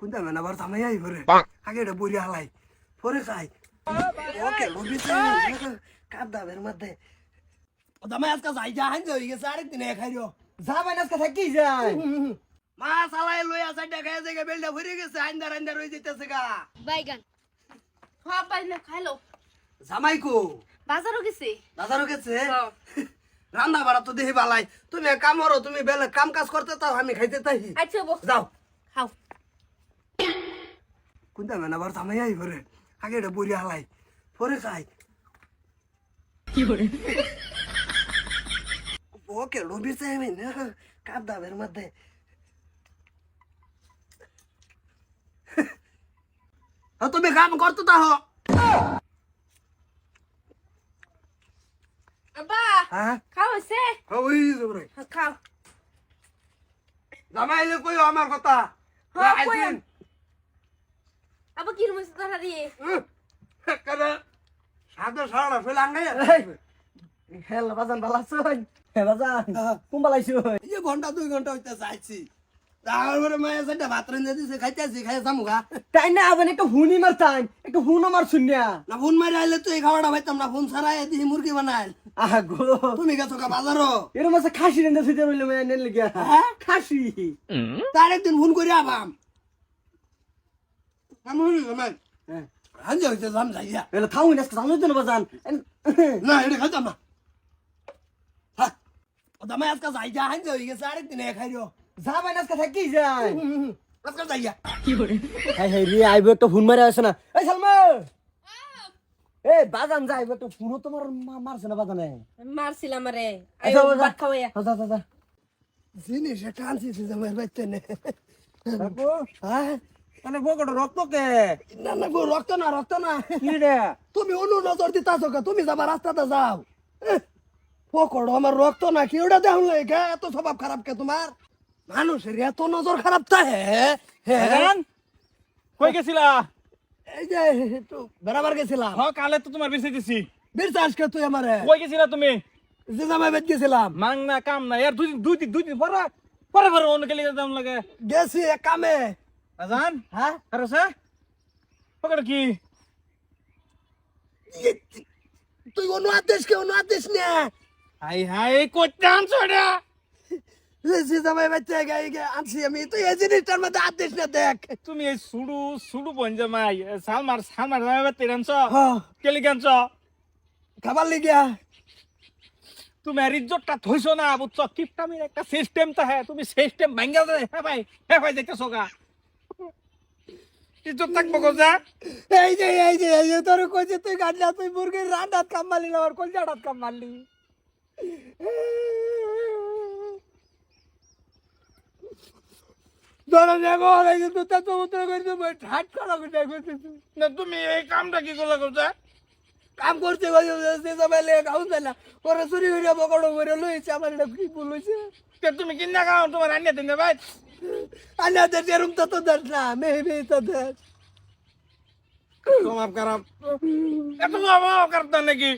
কোনটা মেনা বার থামাই আই পরে আগে এটা বড়ি হালাই পরে খাই ওকে লবিছে কাদাবের মধ্যে দামাই আজকে যাই যা হান যাই গেছে আরেকদিন খাইরো যা ভাই আজকে থাকি যায় মাছ আলাই লইয়া সাইডা খাই যায় বেলটা ভরে গেছে আইন্দার আইন্দার হই যাইতেছে গা বাইগান সব বাইলে খাইলো জামাই কো বাজারও গেছে দাদারও গেছে রান্না বাড়া তো দেখি বালাই তুমি এক কাম করো তুমি বেলে কাম কাজ করতে তাও আমি খাইতে তাই আচ্ছা বো যাও খাও কোনটা মেনা বার থামাই আই পরে আগে এটা বড়ি হালাই পরে খাই ওকে লবিছে আমি না কাদাবের মধ্যে তুমি কাম করতে তাহ আব্বা হ্যাঁ খাও হইছে ওই জবরে খাও জামাইলে কইও আমার কথা হ্যাঁ কইম আব্বা কি রুমে তাড়াতাড়ি করে সাদা সারা ফেলাঙ্গে হেল বাজান ভালো আছেন হে বাজান কোন বালাইছো এই ঘন্টা 2 ঘন্টা হইতে যাইছি তারপরে মায়ের সাথে ভাত রান্ধে দিছে খাইতেছি খাই যামুগা তাই না আবেন একটু হুনি মারতান একটু হুন মার শুনিয়া না ফোন মারি আইলে তুই এই খাওয়াটা পাইতাম না ফোন ছাড়াই দিহি মুরগি বানাইল আহা গো তুমি গেছো কা বাজারও এরম আছে খাসি রেন্দা সুইতে রইলে মানে নেল গিয়া হ্যাঁ? খাসি তার একদিন ফোন করি আবাম আমি জামাই হাঞ্জা হইতে যাম যাইয়া এলা থাও না জানো তো না বাজান না এটা খাইতাম না হ্যাঁ ও দামাই আজকে যাই যা হাঞ্জা হয়ে গেছে আরেকদিন খাইরো যা ভাই আজকে থাকি যায় আজকে যাইয়া হাই হাই রে আইবো একটা হুন মারা আছে না এই সালমা এই বাজান যাইবো একটা হুন তোমার মারছে না বাজানে মারছিলাম রে আচ্ছা, আইও বাবা। ভাত খাওয়াইয়া যা যা যা জিনিস এটা আনছিস জামাই বাইতে নে বাবু হ্যাঁ মানে বকট রক্ত কে না না গো রক্ত না কি রে তুমি অন্য নজর দিতাছো কা তুমি যাবা রাস্তাতে যাও পকড়ো আমার রক্ত না কি ওটা দেখুন লাগে এত স্বভাব খারাপ কে তোমার মানুষের এত নজর খারাপ তা হ্যাঁ কই গেছিলা এই যে একটু বেড়াবার গেছিলাম হ কালে তো তোমার বেঁচে দিছি বীর চাষকে তুই আমারে কই গেছিলা তুমি যে জামাই বেদ গেছিলাম মাং না কাম না ইয়ার দুই দিন পরে পরে পরে অন্য গেলে দাম লাগে গেছি এক কামে আজান হ্যাঁ আর সে পকড় কি তুই অন্য আদেশ নে হাই হাই কোটান ছড়া যে জামাই বেদ আনছি আমি তুই এই জিনিসটার মধ্যে আদেশ না দেখ তুমি এই সুডু পঞ্জামাই সালমার যাবে তেরানছ হ্যাঁ কেলি গানছ খাবার লিগিয়া তুমি আর ইজ্জতটা থইছো না বুঝছো কিপটামির একটা সিস্টেম তা হ্যাঁ তুমি সিস্টেম ভাঙ্গা দে হ্যাঁ ভাই দেখতেছো গা ইজ্জত থাকবো কোজা এই যে তোর কইছে তুই গাড়লা তুই মুরগির রান্নাত কাম মারলি না আর কলজাটাত কাম মারলি ধরে নেবো এই যে তুই তো উত্তর করে তুই ঠাট করা করে করছিস না তুমি এই কামটা কি করলা কোজা কাম করতে গেছে যে সবাই লে খাউন না পরে চুরি করে বকড় করে লইছে আমার এটা কি ভুল হইছে তে তুমি কিনা খাও তোমার আনিয়া দিন ভাই আনা দে এরম তো দেখ না মেয়ে তো দেখ তোমার খারাপ এত বাবা করতা নাকি